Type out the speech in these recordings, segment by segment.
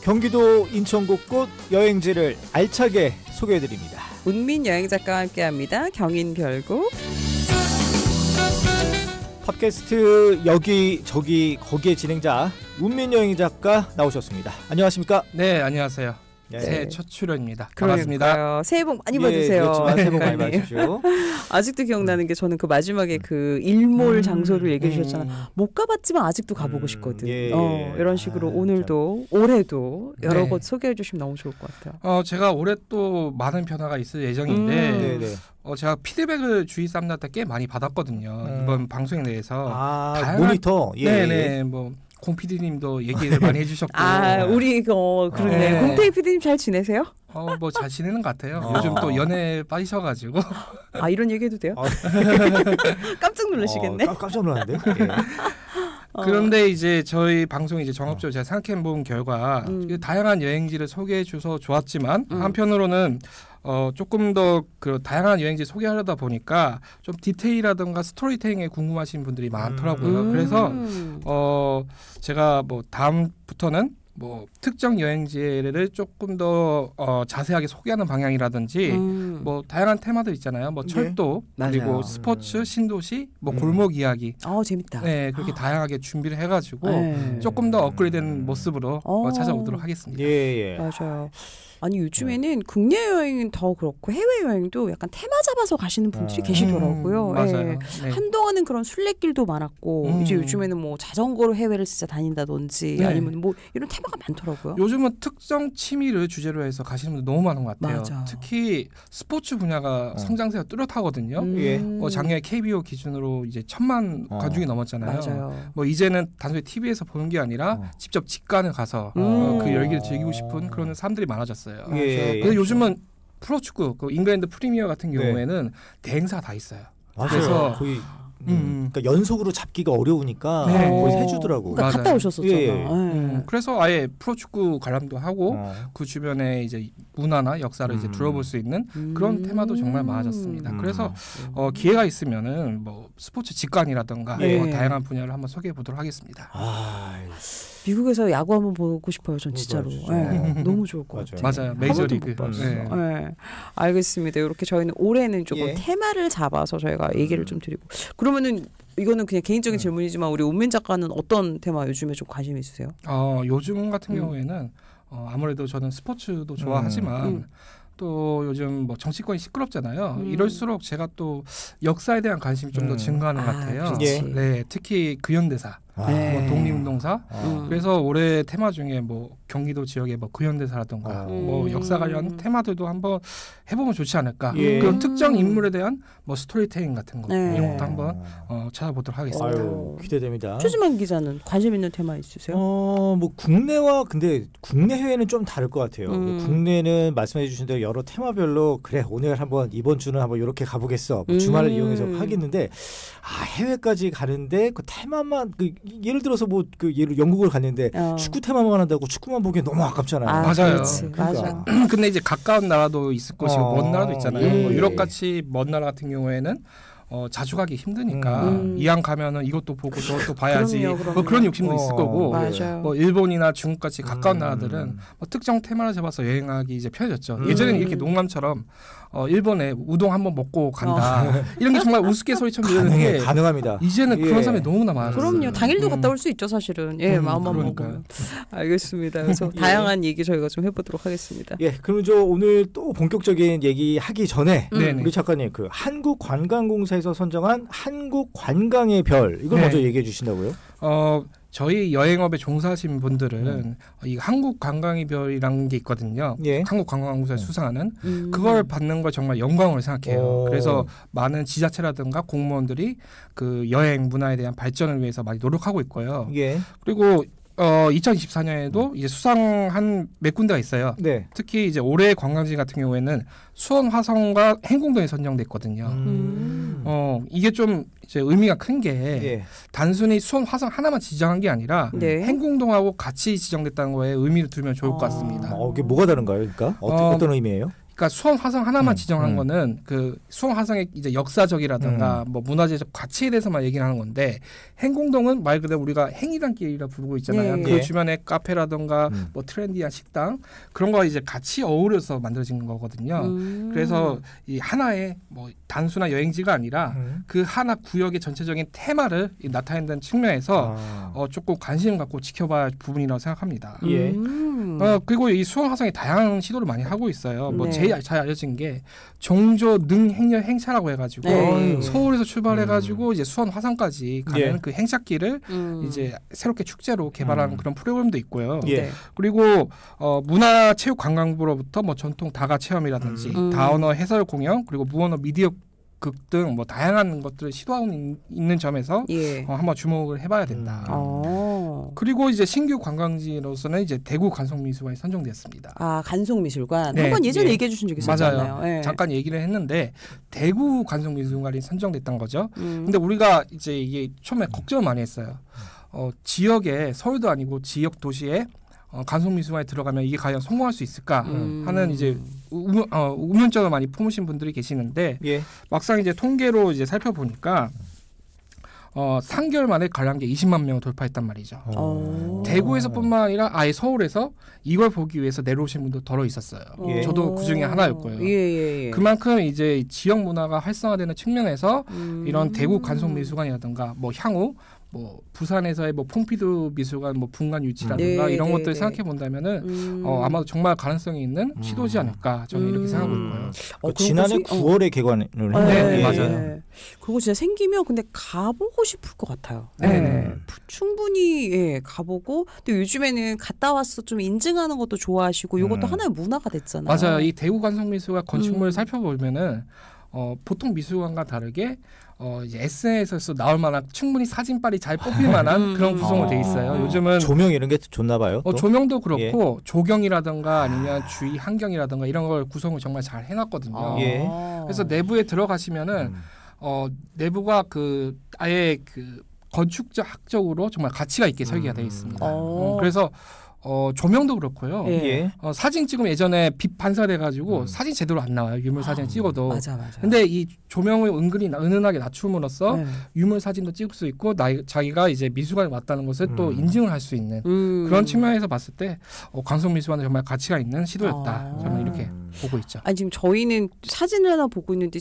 경기도 인천 곳곳 여행지를 알차게 소개해드립니다. 운민 여행작가와 함께합니다. 경인별곡. 팟캐스트 여기 저기 거기에 진행자 운민 여행작가 나오셨습니다. 안녕하십니까? 네, 안녕하세요. 네. 새해 첫 출연입니다. 반갑습니다. 새해 복 많이 받으세요. 그렇지만 새해 복 많이 받으십시오. 아직도 기억나는 게 저는 그 마지막에 그 일몰 장소를 얘기해 주셨잖아요. 못 가봤지만 아직도 가보고 싶거든. 이런 식으로 오늘도 올해도 여러 곳 소개해 주시면 너무 좋을 것 같아요. 제가 올해 또 많은 변화가 있을 예정인데 제가 피드백을 주위 사람들한테 꽤 많이 받았거든요. 이번 방송에 대해서. 다양한 모니터. 네네. 뭐 공PD님도 얘기를 많이 해주셨고. 우리 그러네. 공태희 PD님 잘 지내세요? 뭐 잘 지내는 것 같아요. 요즘 또 연애에 빠지셔가지고. 이런 얘기해도 돼요? 깜짝 놀라시겠네. 깜짝 놀랐는데. 그런데 이제 저희 방송이 이제 종합적으로 제가 생각해본 결과 다양한 여행지를 소개해줘서 좋았지만 한편으로는 조금 더 그 다양한 여행지 소개하려다 보니까 좀 디테일이라든가 스토리텔링에 궁금하신 분들이 많더라고요. 그래서 제가 뭐 다음부터는 뭐 특정 여행지를 조금 더 자세하게 소개하는 방향이라든지 뭐 다양한 테마들 있잖아요. 뭐 철도 그리고 맞아요. 스포츠, 신도시, 뭐 골목 이야기. 재밌다. 네, 그렇게 다양하게 준비를 해가지고 조금 더 업그레이드된 모습으로 찾아오도록 하겠습니다. 예. 맞아요. 아니 요즘에는 국내 여행은 더 그렇고 해외 여행도 약간 테마 잡아서 가시는 분들이 계시더라고요. 맞아요. 네. 한동안은 그런 순례길도 많았고 이제 요즘에는 뭐 자전거로 해외를 진짜 다닌다든지 아니면 뭐 이런 테마가 많더라고요. 요즘은 특정 취미를 주제로 해서 가시는 분들 너무 많은 것 같아요. 맞아. 특히 스포츠 분야가 성장세가 뚜렷하거든요. 작년에 KBO 기준으로 이제 1,000만 관중이 넘었잖아요. 맞아요. 뭐 이제는 단순히 TV에서 보는 게 아니라 직접 직관을 가서 그 열기를 즐기고 싶은 그런 사람들이 많아졌어요. 그래서 요즘은 프로축구, 그 잉글랜드 프리미어 같은 경우에는 대행사가 다 있어요. 그래서 거의 그러니까 연속으로 잡기가 어려우니까 거의 해주더라고. 그러니까 갔다 오셨었잖아. 그래서 아예 프로축구 관람도 하고 그 주변에 이제 문화나 역사를 이제 둘러볼 수 있는 그런 테마도 정말 많아졌습니다. 그래서 기회가 있으면은 뭐 스포츠 직관이라든가 뭐 다양한 분야를 한번 소개해 보도록 하겠습니다. 미국에서 야구 한번 보고 싶어요. 전 진짜로. 너무 좋을 것 같아요. 맞아요. 메이저리그. 알겠습니다. 이렇게 저희는 올해는 조금 테마를 잡아서 저희가 얘기를 좀 드리고. 그러면은 이거는 그냥 개인적인 질문이지만 우리 운민 작가는 어떤 테마 요즘에 좀 관심이 있으세요? 요즘 같은 경우에는 아무래도 저는 스포츠도 좋아하지만 또 요즘 뭐 정치권이 시끄럽잖아요. 이럴수록 제가 또 역사에 대한 관심이 좀 더 증가하는 것 같아요. 네, 특히 근현대사, 뭐 독립운동사. 그래서 올해 테마 중에 뭐 경기도 지역의 뭐 근현대사라든가 뭐 역사 관련 테마들도 한번 해보면 좋지 않을까. 그런 특정 인물에 대한 뭐 스토리텔링 같은 거 이런 것도 한번 찾아보도록 하겠습니다. 기대됩니다. 최지만 기자는 관심 있는 테마 있으세요? 뭐 국내와 근데 국내 해외는 좀 다를 것 같아요. 국내는 말씀해 주신 대로 여러 테마별로 그래 오늘 한번 이번 주는 한번 이렇게 가보겠어. 뭐 주말을 이용해서 하겠는데 해외까지 가는데 그 테마만 예를 들어서 뭐 예를 영국을 갔는데 축구 테마만 한다고 축구만 보기엔 너무 아깝잖아요. 맞아요. 맞아. 근데 이제 가까운 나라도 있을 것이고 먼 나라도 있잖아요. 뭐 유럽 같이 먼 나라 같은 경우에는 자주 가기 힘드니까 이왕 가면은 이것도 보고 저것도 봐야지. 그럼요. 뭐 그런 욕심도 있을 거고. 맞아요. 뭐 일본이나 중국 같이 가까운 나라들은 뭐 특정 테마를 잡아서 여행하기 이제 편해졌죠. 예전에는 이렇게 농담처럼 일본에 우동 한번 먹고 간다. 이런 게 정말 우스갯소리처럼 들리는데 가능합니다. 이제는 그런 사람이 너무나 많아요. 그럼요. 당일도 갔다 올 수 있죠, 사실은. 마음만 먹으면. 알겠습니다. 그래서 다양한 얘기 저희가 좀 해보도록 하겠습니다. 그럼 저 오늘 또 본격적인 얘기 하기 전에 우리 작가님 그 한국관광공사에서 선정한 한국 관광의 별 이걸 먼저 얘기해 주신다고요? 저희 여행업에 종사하신 분들은 이 한국관광의 별이라는 게 있거든요. 한국관광공사에 수상하는 그걸 받는 걸 정말 영광으로 생각해요. 그래서 많은 지자체라든가 공무원들이 그 여행 문화에 대한 발전을 위해서 많이 노력하고 있고요. 그리고 2024년에도 이제 수상한 몇 군데가 있어요. 특히 이제 올해 관광지 같은 경우에는 수원 화성과 행궁동에 선정됐거든요. 이게 좀 이제 의미가 큰 게 단순히 수원 화성 하나만 지정한 게 아니라 행궁동하고 같이 지정됐다는 거에 의미를 두면 좋을 것 같습니다. 이게 뭐가 다른가요? 그러니까 어떤 의미예요? 그러니까 수원 화성 하나만 지정한 거는 그 수원 화성의 이제 역사적이라든가 뭐 문화재적 가치에 대해서만 얘기를 하는 건데 행공동은 말 그대로 우리가 행이단길이라 부르고 있잖아요. 예. 그 주변에 카페라든가 뭐 트렌디한 식당 그런 거 이제 같이 어우러서 만들어진 거거든요. 그래서 이 하나의 뭐 단순한 여행지가 아니라 그 하나 구역의 전체적인 테마를 나타낸다는 측면에서 조금 관심 갖고 지켜봐야 할 부분이라고 생각합니다. 예. 그리고 이 수원 화성이 다양한 시도를 많이 하고 있어요. 뭐 네. 제일 잘 알려진 게 종조 능행렬 행차라고 해가지고 네. 서울에서 출발해가지고 이제 수원 화성까지 가는 예. 그 행차길을 이제 새롭게 축제로 개발하는 그런 프로그램도 있고요. 예. 네. 그리고 문화체육관광부로부터 뭐 전통 다가 체험이라든지 다언어 해설 공연 그리고 무언어 미디어 극 등 뭐 다양한 것들을 시도하고 있는 점에서 예. 한번 주목을 해봐야 된다. 어. 그리고 이제 신규 관광지로서는 이제 대구 관성미술관이 선정됐습니다. 아 간송미술관 네. 한번 예전에 예. 얘기해 주신 적이 있었잖아요. 맞아요. 예. 잠깐 얘기를 했는데 대구 관성미술관이 선정됐던 거죠. 근데 우리가 이제 이게 처음에 걱정을 많이 했어요. 지역에 서울도 아니고 지역 도시에 관성미술관에 들어가면 이게 과연 성공할 수 있을까 하는 이제 우문점을 많이 품으신 분들이 계시는데 예. 막상 이제 통계로 이제 살펴보니까 3개월 만에 관람객 20만 명을 돌파했단 말이죠. 대구에서뿐만 아니라 아예 서울에서 이걸 보기 위해서 내려오신 분도 덜어 있었어요. 예. 저도 그 중에 하나였고요. 예. 그만큼 이제 지역 문화가 활성화되는 측면에서 이런 대구 관성미술관이라든가 뭐 향후 뭐 부산에서의 뭐 퐁피두 미술관 뭐 분관 유치라든가 네, 이런 네, 것들 네. 생각해 본다면은 아마도 정말 가능성이 있는 시도지 않을까 저는 이렇게 생각하고 있고요. 그 지난해 9월에 개관을 했네요. 네, 맞아요. 그거 진짜 생기면 근데 가보고 싶을 것 같아요. 네. 충분히 가보고 또 요즘에는 갔다 와서 좀 인증하는 것도 좋아하시고 이것도 하나의 문화가 됐잖아요. 맞아요. 이 대구 관성미술관 건축물을 살펴보면은 보통 미술관과 다르게 이제 SNS에서 나올 만한 충분히 사진빨이 잘 뽑힐 만한 그런 구성으로 돼 있어요. 요즘은 조명 이런 게 좋나 봐요. 또? 조명도 그렇고 조경이라든가 아니면 주위 환경이라든가 이런 걸 구성을 정말 잘 해놨거든요. 예. 그래서 내부에 들어가시면은 내부가 그 아예 그 건축적 학적으로 정말 가치가 있게 설계가 되어 있습니다. 그래서 조명도 그렇고요. 예. 사진 찍으면 예전에 빛 반사돼가지고 사진 제대로 안 나와요. 유물 사진 찍어도. 맞아. 근데 이 조명을 은은하게 낮춤으로써 네. 유물 사진도 찍을 수 있고 자기가 이제 미술관에 왔다는 것을 또 인증을 할 수 있는 그런 측면에서 봤을 때 관성미술관은 정말 가치가 있는 시도였다. 저는 이렇게 보고 있죠. 아니 지금 저희는 사진을 하나 보고 있는데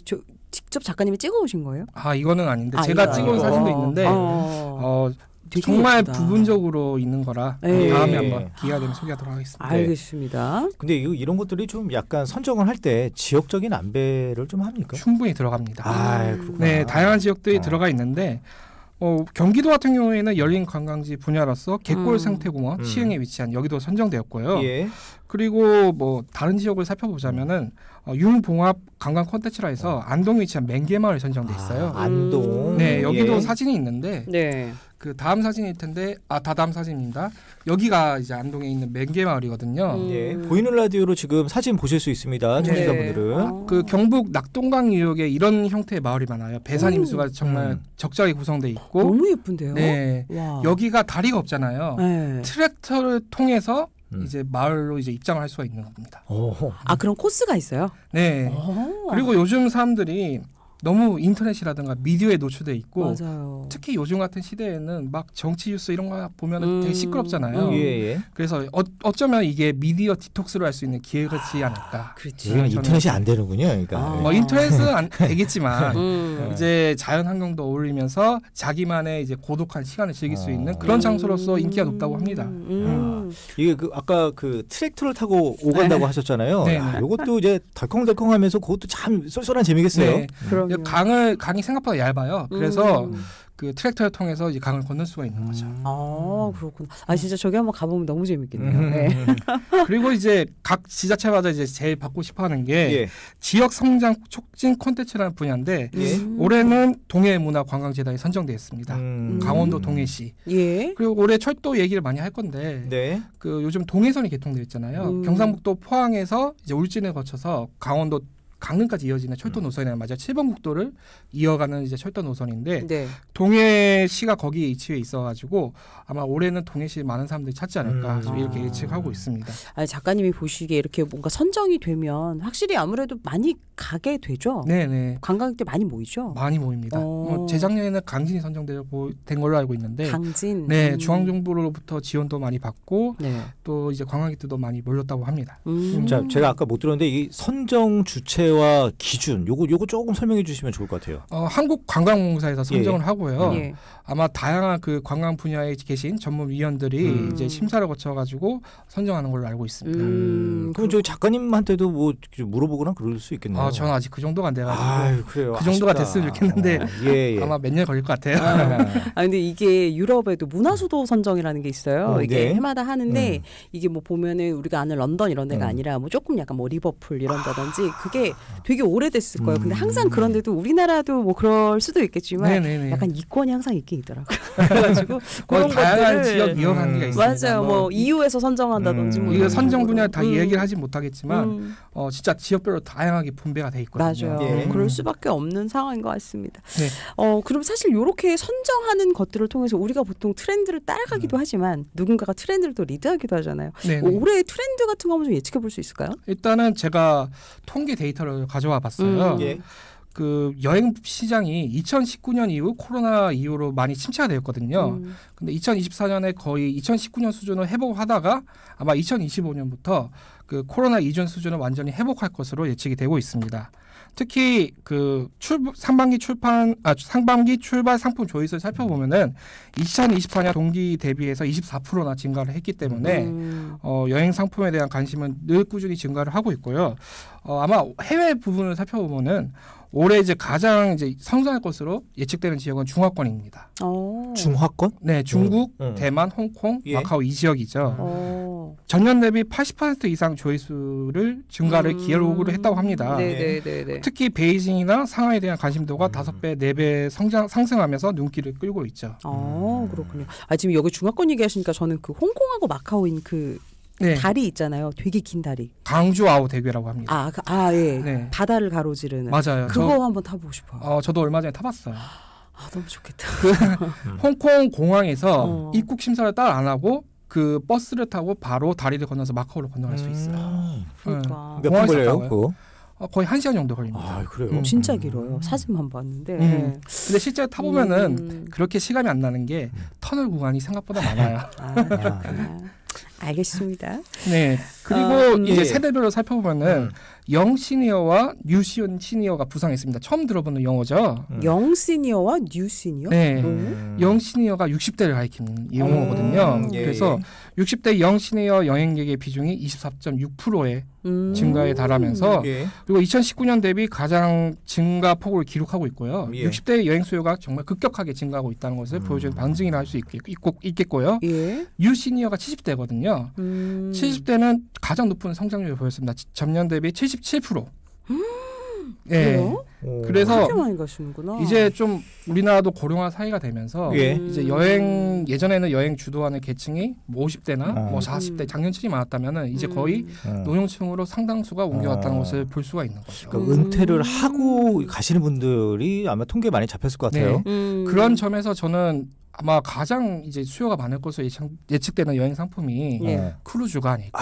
직접 작가님이 찍어오신 거예요? 이거는 아닌데 제가 찍어온 사진도 있는데 정말 예쁘다. 부분적으로 있는 거라 예. 다음에 한번 기회가 되면 소개하도록 하겠습니다. 알겠습니다. 근데 이런 것들이 좀 약간 선정을 할 때 지역적인 안배를 좀 합니까? 충분히 들어갑니다. 그렇구나. 네, 다양한 지역들이 들어가 있는데 경기도 같은 경우에는 열린 관광지 분야로서 갯골 생태공원 시흥에 위치한 여기도 선정되었고요. 예. 그리고 뭐 다른 지역을 살펴보자면은 융봉합 관광 콘텐츠라 해서 안동에 위치한 맹개마을 선정돼 있어요. 안동. 네, 여기도 예. 사진이 있는데 네. 그 다음 사진일 텐데 다다음 사진입니다. 여기가 이제 안동에 있는 맹개마을이거든요. 예. 보이는 라디오로 지금 사진 보실 수 있습니다. 청취자분들은. 그 경북 낙동강 유역에 이런 형태의 마을이 많아요. 배산임수가 정말 적절히 구성돼 있고 너무 예쁜데요. 네. 와. 여기가 다리가 없잖아요. 네. 트랙터를 통해서 이제 마을로 이제 입장을 할 수가 있는 겁니다. 그런 코스가 있어요? 네. 그리고 요즘 사람들이 너무 인터넷이라든가 미디어에 노출돼 있고 맞아요. 특히 요즘 같은 시대에는 막 정치 뉴스 이런 거 보면 되게 시끄럽잖아요. 예. 그래서 어쩌면 이게 미디어 디톡스를 할 수 있는 기회가 않을까. 그렇지. 여기는 인터넷이 안 되는군요. 그러니까. 인터넷은 안 되겠지만 이제 자연 환경도 어울리면서 자기만의 이제 고독한 시간을 즐길 수 있는 그런 장소로서 인기가 높다고 합니다. 이게 아까 그 트랙터를 타고 오간다고 하셨잖아요. 이것도 이제 덜컹덜컹하면서 그것도 참 쏠쏠한 재미겠어요. 네. 강이 생각보다 얇아요. 그래서 그 트랙터를 통해서 이제 강을 건널 수가 있는 거죠. 그렇구나. 진짜 저기 한번 가보면 너무 재밌겠네요. 네. 그리고 이제 각 지자체마다 이제 제일 받고 싶어하는 게 지역 성장 촉진 콘텐츠라는 분야인데 올해는 동해문화관광재단이 선정되었습니다. 강원도 동해시. 그리고 올해 철도 얘기를 많이 할 건데 그 요즘 동해선이 개통되어 있잖아요. 경상북도 포항에서 이제 울진을 거쳐서 강원도 강릉까지 이어지는 철도 노선이란 말이죠. 7번 국도를 이어가는 이제 철도 노선인데 네. 동해시가 거기에 위치해 있어가지고 아마 올해는 동해시 많은 사람들이 찾지 않을까 이렇게 예측하고 있습니다. 아니, 작가님이 보시기에 이렇게 뭔가 선정이 되면 확실히 아무래도 많이 가게 되죠. 네네. 관광객들 많이 모이죠. 많이 모입니다. 재작년에는 강진이 선정된 걸로 알고 있는데. 강진. 네, 중앙정부로부터 지원도 많이 받고 네. 또 이제 관광객들도 많이 몰렸다고 합니다. 자, 제가 아까 못 들었는데 이 선정 주체와 기준 요거 조금 설명해 주시면 좋을 것 같아요. 한국관광공사에서 선정을 하고요. 예. 아마 다양한 그 관광 분야에 계신 전문위원들이 이제 심사를 거쳐가지고 선정하는 걸로 알고 있습니다. 그럼 저희 작가님한테도 뭐 물어보거나 그럴 수 있겠네요. 저는 아직 그 정도가 안 돼가지고 그래요. 그 정도가 됐으면 좋겠는데 아마 몇 년 걸릴 것 같아요. 근데 이게 유럽에도 문화수도 선정이라는 게 있어요. 이게 네. 해마다 하는데 이게 뭐 보면은 우리가 아는 런던 이런 데가 아니라 뭐 조금 약간 뭐 리버풀 이런다든지 그게 되게 오래됐을 거예요. 근데 항상 그런데도 우리나라도 뭐 그럴 수도 있겠지만 네네네. 약간 이권이 항상 있긴 있더라고요. 그래가지고 그런 다양한 지역 이어가는 게 있습니다. 맞아요. 뭐 EU에서 선정한다든지 뭐 이거 선정 분야 다 얘기를 하진 못하겠지만 진짜 지역별로 다양하게 분배가 돼 있거든요. 맞아요. 예. 그럴 수밖에 없는 상황인 것 같습니다. 네. 그럼 사실 이렇게 선정하는 것들을 통해서 우리가 보통 트렌드를 따라가기도 하지만 누군가가 트렌드를 또 리드하기도 하잖아요. 올해의 트렌드 같은 거 한번 좀 예측해 볼 수 있을까요? 일단은 제가 통계 데이터를 가져와 봤어요. 그 여행 시장이 2019년 이후 코로나 이후로 많이 침체가 되었거든요. 근데 2024년에 거의 2019년 수준을 회복하다가 아마 2025년부터 그 코로나 이전 수준을 완전히 회복할 것으로 예측이 되고 있습니다. 특히 그 상반기 출발 상품 조회수를 살펴보면은 2024년 동기 대비해서 24%나 증가를 했기 때문에 여행 상품에 대한 관심은 늘 꾸준히 증가를 하고 있고요. 아마 해외 부분을 살펴보면은 올해 이제 가장 이제 성장할 것으로 예측되는 지역은 중화권입니다. 중화권? 네, 중국, 대만, 홍콩, 마카오 이 지역이죠. 전년 대비 80% 이상 조회수를 증가를 기록을 했다고 합니다. 네네네. 특히 베이징이나 상하이에 대한 관심도가 5배, 4배 상승하면서 눈길을 끌고 있죠. 그렇군요. 지금 여기 중화권 얘기하시니까 저는 그 홍콩하고 마카오인 그 다리 있잖아요. 되게 긴 다리. 광주아오 대교라고 합니다. 예. 네. 바다를 가로지르는. 맞아요. 그거 한번 타보고 싶어요. 저도 얼마 전에 타봤어요. 너무 좋겠다. 홍콩 공항에서 입국 심사를 따로 안 하고 그 버스를 타고 바로 다리를 건너서 마카오로 건너갈 수 있어요. 그러니까. 몇 분 걸려요? 그거? 거의 1시간 정도 걸립니다. 그래요? 진짜 길어요. 사진만 봤는데. 근데 실제로 타보면은 그렇게 시간이 안 나는 게 터널 구간이 생각보다 많아요. 그렇구나. 알겠습니다. 네. 그리고 이제 세대별로 살펴보면은 영 시니어와 뉴 시니어가 부상했습니다. 처음 들어보는 용어죠. 영 시니어와 뉴 시니어? 네. 영 시니어가 60대를 가리키는 용어거든요. 그래서 60대 영 시니어 여행객의 비중이 24.6%의 증가에 달하면서 그리고 2019년 대비 가장 증가 폭을 기록하고 있고요. 60대 여행 수요가 정말 급격하게 증가하고 있다는 것을 보여주는 반증이라 할 수 있겠고요. 뉴 시니어가 70대거든요. 70대는 가장 높은 성장률을 보였습니다. 전년 대비 77%. 그래요? 그래서 많이 가시는구나. 이제 좀 우리나라도 고령화 사회가 되면서 이제 예전에는 여행 주도하는 계층이 뭐 50대나 뭐 40대 장년층이 많았다면은 이제 거의 노령층으로 상당수가 옮겨왔다는 것을 볼 수가 있는 거죠. 그러니까 은퇴를 하고 가시는 분들이 아마 통계에 많이 잡혔을 것 같아요. 그런 점에서 저는 아마 가장 이제 수요가 많을 것으로 예측되는 여행 상품이 크루즈가 아닐까.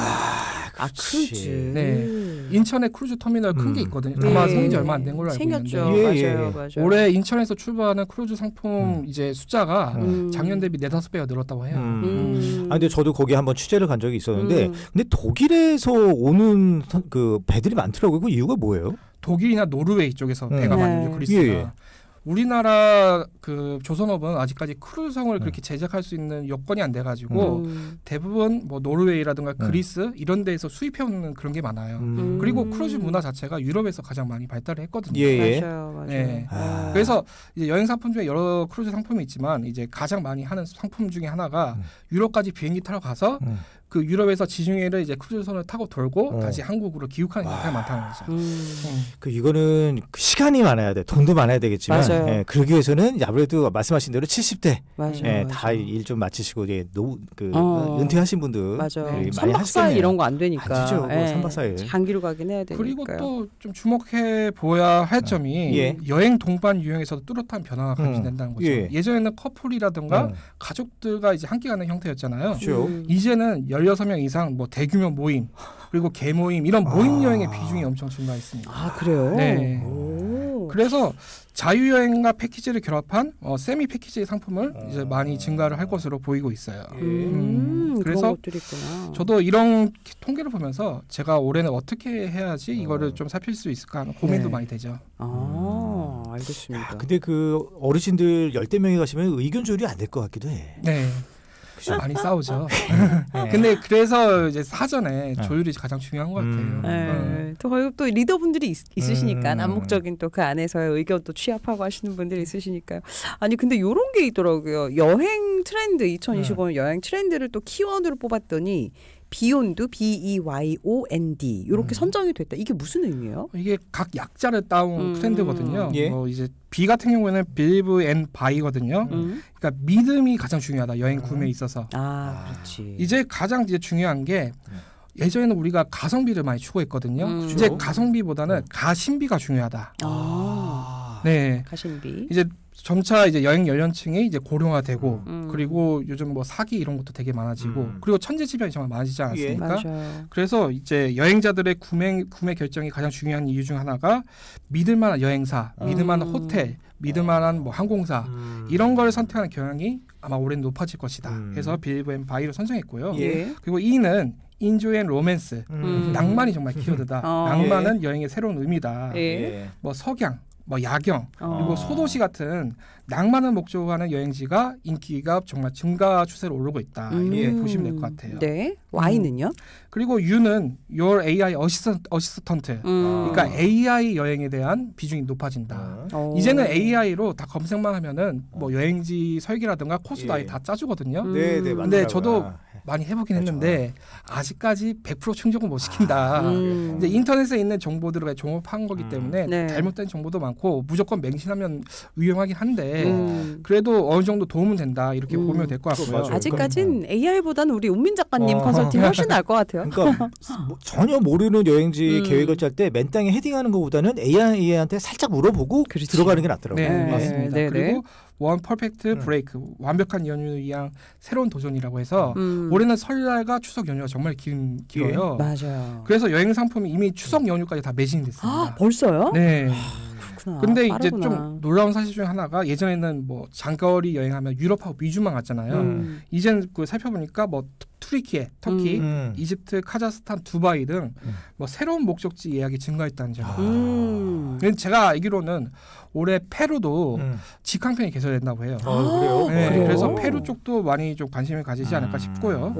크루즈. 네. 인천에 크루즈 터미널 큰 게 있거든요. 아마 생긴 지 얼마 안 된 걸로 알고 있는데. 맞아요. 올해 인천에서 출발하는 크루즈 상품 이제 숫자가 작년 대비 4-5배가 늘었다고 해요. 근데 저도 거기 한번 취재를 간 적이 있었는데 근데 독일에서 오는 그 배들이 많더라고요. 그 이유가 뭐예요? 독일이나 노르웨이 쪽에서 배가 많죠. 그리스나. 우리나라 그 조선업은 아직까지 크루즈선을 그렇게 제작할 수 있는 여건이 안 돼가지고 대부분 뭐 노르웨이라든가 그리스 이런 데에서 수입해오는 그런 게 많아요. 그리고 크루즈 문화 자체가 유럽에서 가장 많이 발달을 했거든요. 맞아요. 네. 그래서 이제 여행 상품 중에 여러 크루즈 상품이 있지만 이제 가장 많이 하는 상품 중에 하나가 유럽까지 비행기 타러 가서 그 유럽에서 지중해를 이제 크루즈선을 타고 돌고 다시 한국으로 귀국하는 경우가 많다는 거죠. 그 이거는 시간이 많아야 돼, 돈도 많아야 되겠지만, 예, 그러기 위해서는 아무래도 말씀하신 대로 70대, 예, 다 일 좀 마치시고 이제 은퇴하신 분들 많이 3박 4일 이런 거 안 되니까. 안 되죠. 3박 4일. 장기로 가긴 해야 되니까. 그리고 또 좀 주목해 보아야 할 점이 여행 동반 유형에서도 뚜렷한 변화가 감지된다는 거죠. 예전에는 커플이라든가 가족들과 이제 함께 가는 형태였잖아요. 그렇죠. 이제는 16명 이상 뭐 대규모 모임 그리고 개모임 이런 모임 여행의 비중이 엄청 증가했습니다. 아, 그래요? 네. 그래서 자유여행과 패키지를 결합한 세미 패키지 상품을 이제 많이 증가를 할 것으로 보이고 있어요. 그래서 저도 이런 통계를 보면서 제가 올해는 어떻게 해야지 이거를 좀 살필 수 있을까 하는 고민도 많이 되죠. 알겠습니다. 야, 근데 그 어르신들 10대 명이 가시면 의견 조율이 안 될 것 같기도 해. 네. 많이 싸우죠. 근데 그래서 이제 사전에 조율이 가장 중요한 것 같아요. 또 거기 또 리더분들이 있으시니까 암묵적인 또 그 안에서의 의견도 취합하고 하시는 분들이 있으시니까요. 아니 근데 이런 게 있더라고요. 여행 트렌드 2025년 여행 트렌드를 또 키워드로 뽑았더니 비욘드 BEYOND 이렇게 선정이 됐다. 이게 무슨 의미예요? 이게 각 약자를 따온 트렌드거든요. 뭐 이제 B 같은 경우에는 Believe and Buy거든요. 그러니까 믿음이 가장 중요하다. 여행 구매에 있어서. 그렇지. 이제 가장 이제 중요한 게 예전에는 우리가 가성비를 많이 추구했거든요. 이제 가성비보다는 가심비가 중요하다. 네. 가심비. 이제 점차 이제 여행 연령층이 이제 고령화되고 그리고 요즘 뭐 사기 이런 것도 되게 많아지고 그리고 천재지변이 정말 많아지지 않았습니까? 맞아요. 그래서 이제 여행자들의 구매 결정이 가장 중요한 이유 중 하나가 믿을만한 여행사, 믿을만한 호텔, 믿을만한 뭐 항공사 이런 걸 선택하는 경향이 아마 올해는 높아질 것이다. 그래서 빌리브 앤 바이로 선정했고요. 그리고 E는 인조이 앤 로맨스, 낭만이 정말 키워드다. 낭만은 여행의 새로운 의미다. 뭐 석양, 뭐 야경, 그리고 소도시 같은 낭만을 목적으로 하는 여행지가 인기가 정말 증가 추세로 오르고 있다. 이렇게 보시면 될 것 같아요. 네. Y는요? 그리고 U는 Your AI 어시스턴트. 그러니까 AI 여행에 대한 비중이 높아진다. 이제는 AI로 다 검색만 하면은 뭐 여행지 설계라든가 코스도 아예 다 짜주거든요. 네, 근데 저도 많이 해보긴 했는데 아직까지 100% 충족은 못 시킨다. 이제 인터넷에 있는 정보들을 종합한 거기 때문에 잘못된 정보도 많고 무조건 맹신하면 위험하긴 한데 그래도 어느 정도 도움은 된다 이렇게 보면 될 것 같고요. 아직까진 AI보다는 우리 운민 작가님 컨설팅이 훨씬 나을 것 같아요. 그러니까 전혀 모르는 여행지 계획을 짤 때 맨땅에 헤딩하는 것보다는 AI한테 살짝 물어보고 들어가는 게 낫더라고요. 네, 맞습니다. 그리고 원 퍼펙트 브레이크, 완벽한 연휴를 위한 새로운 도전이라고 해서 올해는 설날과 추석 연휴가 정말 길어요. 맞아요. 그래서 여행 상품이 이미 추석 연휴까지 다 매진이 됐습니다. 벌써요? 네. 근데 빠르구나. 이제 좀 놀라운 사실 중에 하나가 예전에는 뭐 장거리 여행하면 유럽하고 미주만 갔잖아요. 이제는 그 살펴보니까 뭐 투르키예, 터키, 이집트, 카자흐스탄, 두바이 등 뭐 새로운 목적지 예약이 증가했다는 점. 제가 알기로는 올해 페루도 직항편이 개설된다고 해요. 그래요? 네, 그래서 페루 쪽도 많이 좀 관심을 가지지 않을까 싶고요.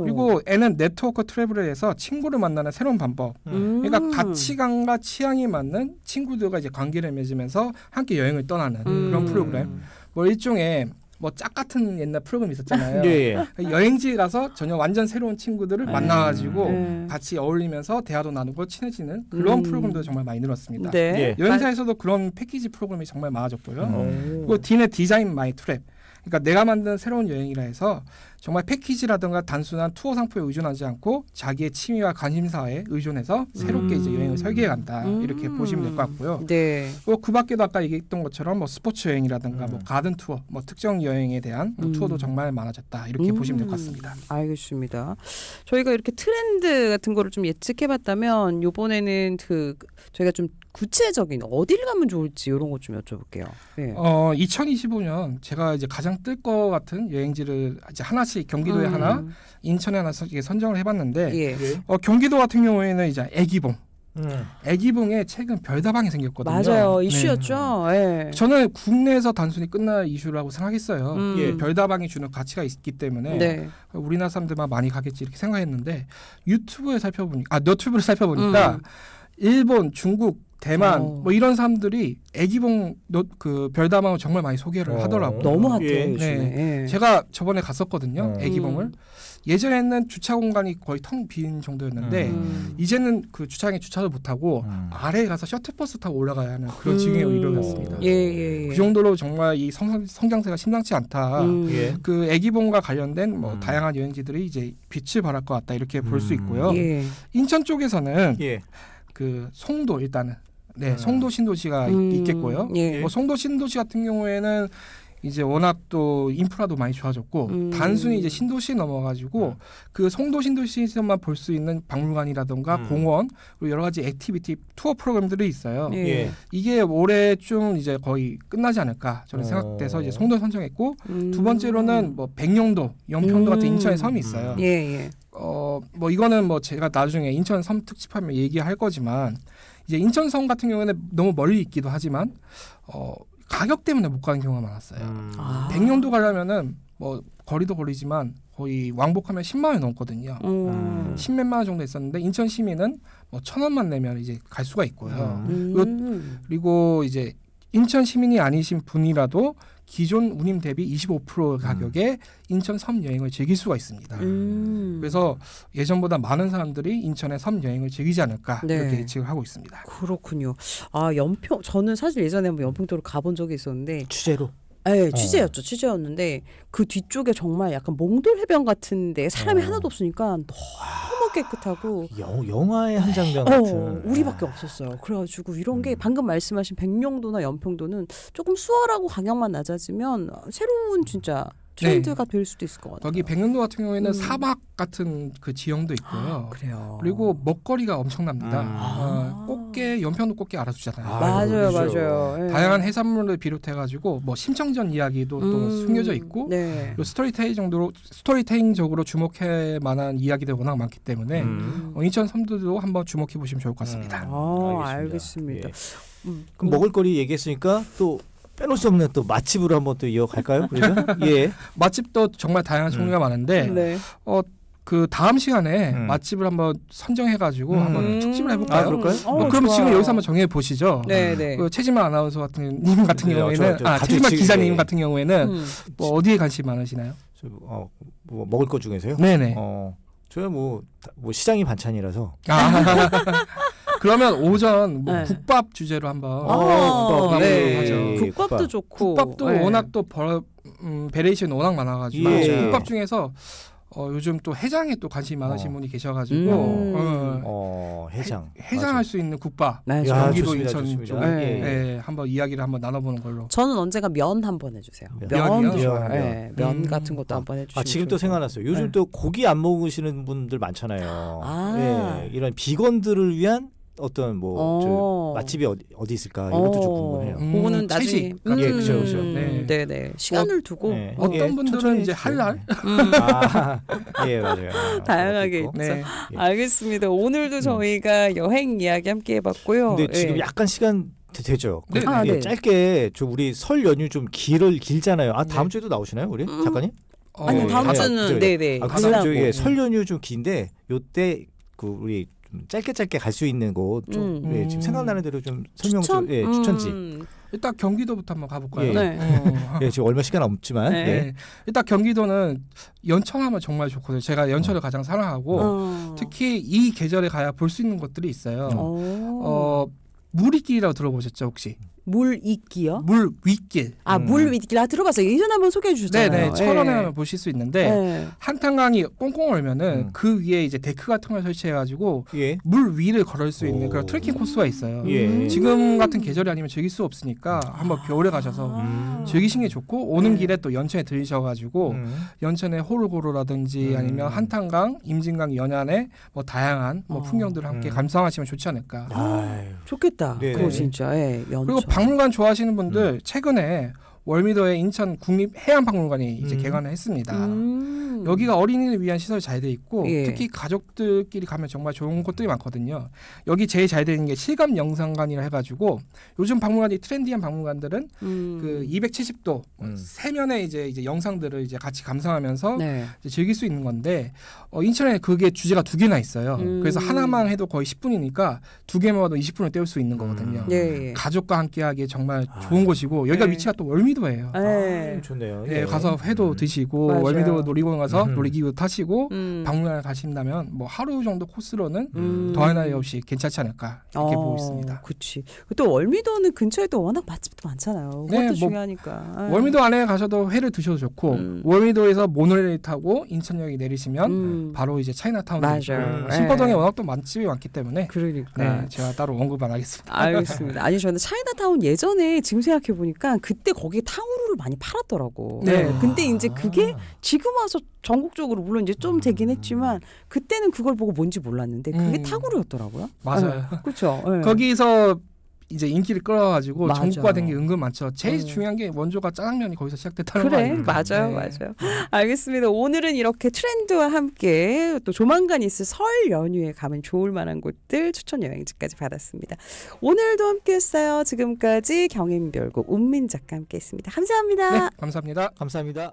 그리고 N은 네트워크 트래블에서 친구를 만나는 새로운 방법. 그러니까 가치관과 취향이 맞는 친구들과 이제 관계를 맺으면서 함께 여행을 떠나는 그런 프로그램. 뭐 일종의 뭐 짝 같은 옛날 프로그램 있었잖아요. 여행지에 가서 전혀 완전 새로운 친구들을 만나가지고 같이 어울리면서 대화도 나누고 친해지는 그런 프로그램도 정말 많이 늘었습니다. 여행사에서도 그런 패키지 프로그램이 정말 많아졌고요. 그리고 D는 디자인 마이 트랩. 그러니까 내가 만든 새로운 여행이라 해서 정말 패키지라든가 단순한 투어 상품에 의존하지 않고 자기의 취미와 관심사에 의존해서 새롭게 이제 여행을 설계해 간다. 이렇게 보시면 될 것 같고요. 그리고 그 밖에도 아까 얘기했던 것처럼 뭐 스포츠 여행이라든가 뭐 가든 투어, 뭐 특정 여행에 대한 뭐 투어도 정말 많아졌다. 이렇게 보시면 될 것 같습니다. 알겠습니다. 저희가 이렇게 트렌드 같은 거를 좀 예측해봤다면 이번에는 저희가 좀 구체적인 어디를 가면 좋을지 이런 것 좀 여쭤볼게요. 2025년 제가 이제 가장 뜰 것 같은 여행지를 이제 하나씩 경기도에 하나, 인천에 하나 선정을 해봤는데 경기도 같은 경우에는 이제 애기봉. 애기봉에 최근 별다방이 생겼거든요. 맞아요. 이슈였죠. 저는 국내에서 단순히 끝날 이슈라고 생각했어요. 별다방이 주는 가치가 있기 때문에 우리나라 사람들만 많이 가겠지 이렇게 생각했는데 너튜브를 살펴보니까 일본, 중국, 대만 뭐 이런 사람들이 애기봉 그 별다방을 정말 많이 소개를 하더라고요. 너무 핫해요. 예. 네. 제가 저번에 갔었거든요. 애기봉을. 예전에는 주차 공간이 거의 텅 빈 정도였는데 이제는 그 주차장에 주차를 못하고 아래에 가서 셔틀버스 타고 올라가야 하는 그런 지경에 이르렀습니다. 그 정도로 정말 이 성장세가 심상치 않다. 그 애기봉과 관련된 뭐 다양한 여행지들이 이제 빛을 발할 것 같다 이렇게 볼 수 있고요. 인천 쪽에서는 그 송도 일단은 송도 신도시가 있겠고요. 뭐 송도 신도시 같은 경우에는 이제 워낙 또 인프라도 많이 좋아졌고 단순히 이제 신도시 넘어가지고 그 송도 신도시에서만 볼 수 있는 박물관이라던가 공원 그리고 여러 가지 액티비티 투어 프로그램들이 있어요. 이게 올해쯤 이제 거의 끝나지 않을까 저는 생각돼서 이제 송도 선정했고 두 번째로는 뭐 백령도, 연평도 같은 인천의 섬이 있어요. 뭐 이거는 뭐 제가 나중에 인천 섬 특집하면 얘기할 거지만 이제 인천 섬 같은 경우에는 너무 멀리 있기도 하지만 가격 때문에 못 가는 경우가 많았어요. 백령도 가려면은 뭐 거리도 거리지만 거의 왕복하면 10만 원이 넘거든요. 10몇만 원 정도 있었는데 인천 시민은 뭐 1,000원만 내면 이제 갈 수가 있고요. 그리고 이제 인천 시민이 아니신 분이라도 기존 운임 대비 25% 가격에 인천 섬 여행을 즐길 수가 있습니다. 그래서 예전보다 많은 사람들이 인천의 섬 여행을 즐기지 않을까 이렇게 예측을 하고 있습니다. 그렇군요. 저는 사실 예전에 한번 연평도를 가본 적이 있었는데 취재로? 네, 취재였는데 그 뒤쪽에 정말 약간 몽돌 해변 같은데 사람이 하나도 없으니까 너무 깨끗하고 영화의 한 장면 같은 우리밖에 없었어요. 그래가지고 이런 게 방금 말씀하신 백령도나 연평도는 조금 수월하고 가격만 낮아지면 새로운 진짜 트렌드가 될 수도 있을 것 같아요. 여기 백령도 같은 경우에는 사막 같은 그 지형도 있고요. 그래요. 그리고 먹거리가 엄청납니다. 꽃게, 연평도 꽃게 알아주잖아요. 맞아요. 다양한 해산물을 비롯해가지고 뭐 심청전 이야기도 또 숨겨져 있고 그리고 스토리텔링적으로 주목할 만한 이야기들이 워낙 많기 때문에 인천 섬들도 한번 주목해 보시면 좋을 것 같습니다. 알겠습니다. 그럼 먹을거리 얘기했으니까 또 빼놓을 수 없는 또 맛집으로 한번 또 이어갈까요? 맛집도 정말 다양한 종류가 많은데 그 다음 시간에 맛집을 한번 선정해가지고 한번 특집을 해볼까요? 그럴까요? 그럼 지금 여기서 한번 정해 보시죠. 네. 최지만 아나운서 같은 경우에는 최지만 기자님 같은 경우에는 뭐 어디에 관심 많으시나요? 뭐 먹을 것 중에서요? 네네. 저야 뭐 시장이 반찬이라서. 그러면 오전 국밥 주제로 한번 국밥도 좋고 국밥도 워낙 또 베리에이션이 워낙 많아가지고 국밥 중에서 요즘 또 해장에 또 관심이 많으신 분이 계셔가지고 해장할 수 있는 국밥 경기도 인천 쪽에 한번 이야기를 한번 나눠보는 걸로. 저는 언제가 면 한번 해주세요. 면도 좋아요. 면 같은 것도 한번 해주시면 지금 또 생각났어요. 요즘 또 고기 안 먹으시는 분들 많잖아요. 이런 비건들을 위한 어떤 맛집이 어디 있을까 이것도 좀 궁금해요. 그거는 나중에 그렇죠. 네네 시간을 두고 어떤 분들은 이제 할랄 맞아요. 다양하게 있죠. 알겠습니다. 오늘도 저희가 여행 이야기 함께 해봤고요. 근데 지금 약간 시간 되죠. 짧게 우리 설 연휴 좀 길잖아요. 다음 주에도 나오시나요, 우리 작가님? 아니 다음 주는 네네. 다음 주에 설 연휴 좀 긴데 요때 우리 짧게 갈 수 있는 곳 좀 지금 생각나는 대로 좀 설명 좀 추천지. 일단 경기도부터 한번 가볼까요? 지금 얼마 시간 없지만 일단 경기도는 연천하면 정말 좋거든요. 제가 연천을 가장 사랑하고 특히 이 계절에 가야 볼 수 있는 것들이 있어요. 물이길이라고 들어보셨죠 혹시? 물 있기요? 물 윗길. 물 윗길 들어봤어요. 예전에 한번 소개해 주셨잖아요. 철원에 가면 보실 수 있는데 한탄강이 꽁꽁 얼면은 그 위에 이제 데크 같은 걸 설치해가지고 물 위를 걸을 수 있는 그런 트레킹 코스가 있어요. 지금 같은 계절이 아니면 즐길 수 없으니까 한번 겨울에 가셔서 즐기시는 게 좋고 오는 길에 또 연천에 들리셔가지고 연천의 호르고르라든지 아니면 한탄강, 임진강 연안에 뭐 다양한 풍경들을 함께 감상하시면 좋지 않을까. 좋겠다. 그거 진짜. 연천. 그리고 박물관 좋아하시는 분들 최근에 월미도에 인천 국립해양박물관이 이제 개관을 했습니다. 여기가 어린이를 위한 시설이 잘 돼 있고 예. 특히 가족들끼리 가면 정말 좋은 곳들이 많거든요. 여기 제일 잘 되는 게 실감 영상관이라 해가지고 요즘 박물관이 트렌디한 박물관들은 그 270도 세면의 이제 영상들을 이제 같이 감상하면서 네. 이제 즐길 수 있는 건데 인천에 그게 주제가 2개나 있어요. 그래서 하나만 해도 거의 10분이니까 2개만 해도 20분을 때울 수 있는 거거든요. 예. 가족과 함께하기에 정말 좋은 곳이고 여기가 위치가 또 월미도예요. 좋네요. 예, 가서 회도 드시고 맞아요. 월미도 놀이공원 가서 놀이기구 타시고 박물관에 가신다면 뭐 하루 정도 코스로는 더할 나위 없이 괜찮지 않을까 이렇게 보고 있습니다. 그렇지. 또 월미도는 근처에도 워낙 맛집도 많잖아요. 그것도 네, 뭐 중요하니까. 월미도 안에 가셔도 회를 드셔도 좋고 월미도에서 모노레일 타고 인천역에 내리시면 바로 이제 차이나타운이 있고 신포동에 워낙 또 맛집이 많기 때문에 그러니까 네, 제가 따로 언급 안 하겠습니다. 알겠습니다. 아니 저는 차이나타운 예전에 지금 생각해 보니까 그때 거기에 탕후루를 많이 팔았더라고. 네. 근데 이제 그게 지금 와서 전국적으로 물론 이제 좀 되긴 했지만 그때는 그걸 보고 뭔지 몰랐는데 그게 탕후루였더라고요. 맞아요. 그렇죠. 거기서 이제 인기를 끌어가지고 맞아. 전국화된 게 은근 많죠. 제일 중요한 게 원조가 짜장면이 거기서 시작됐다는 거 그래, 아닙니까? 맞아요, 네. 맞아요. 알겠습니다. 오늘은 이렇게 트렌드와 함께 또 조만간 있을 설 연휴에 가면 좋을 만한 곳들 추천 여행지까지 받았습니다. 오늘도 함께했어요. 지금까지 경인별곡 운민 작가 함께했습니다. 감사합니다. 네, 감사합니다. 감사합니다.